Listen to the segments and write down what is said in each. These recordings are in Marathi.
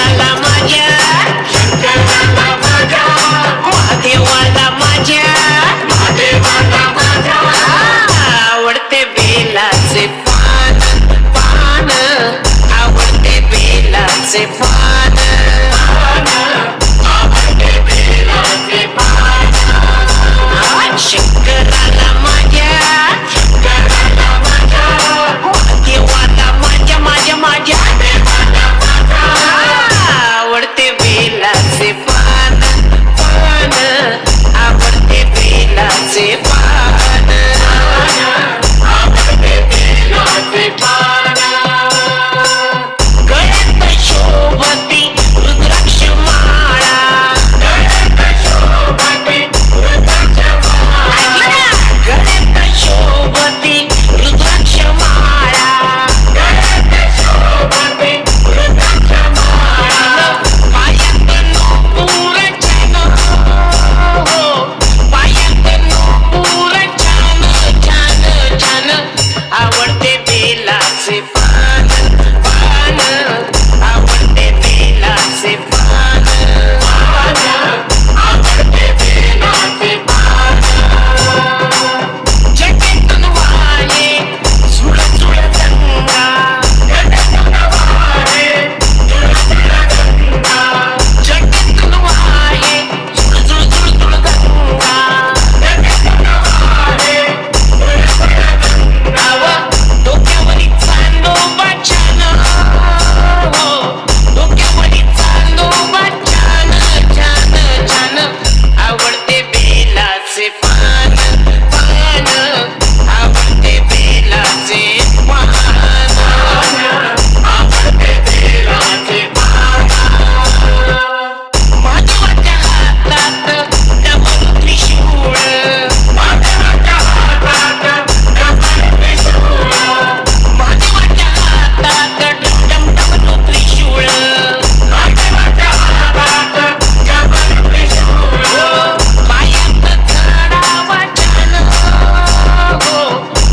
शंकराला माझ्या महादेवाला माझ्या आवडते बेलाचे पान पान आवडते बेलाचे पान शंकराला माझ्या महादेवाला माझ्या माझ्या माझ्या आवडते बेलाचे पान पान आवडते बेलाचे पान गळ्यात शोभती रुद्राक्ष माळा गळ्यात शोभती रुद्राक्ष माळा पायात नूपुर छान हो पायात नूपुर छान छान छान आवडते बेलाचे पान पान आवडते बेलाचे पान जगेतून वाहे झुळ झुळ गंगा जगेतून वाहे झुळ झुळ झुळ झुळ गंगा डोक्यावरी चांदोबा छान हो डोक्यावरी चांदोबा छान छान छान आवडते बेलाचे पान पान आवडते बेलाचे पान महादेवाच्या हातात डमरू त्रिशूळ महादेवाच्या हातात डमरू त्रिशूळ पायात खडावा छान हो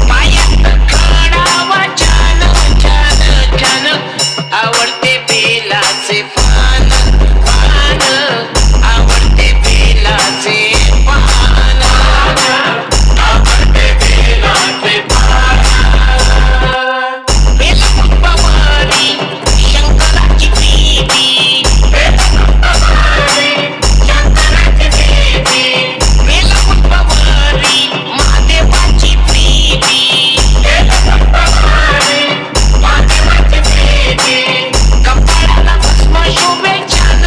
पायात खडावा छान छान छान आवडते बेलाचे पान पान आवडते बेलाचे पान बेलपुष्पावरी शंकराची प्रीती बेलपुष्पावरी महादेवाची प्रीती कपाळाला भस्म शोभे छान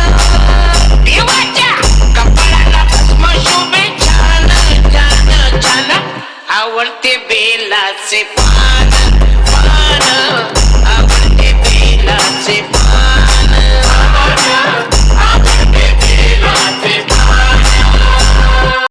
देवाच्या कपाळाला भस्म शोभे छान छान छान आवडते बेलाचे पान पान आवडते बेलाचे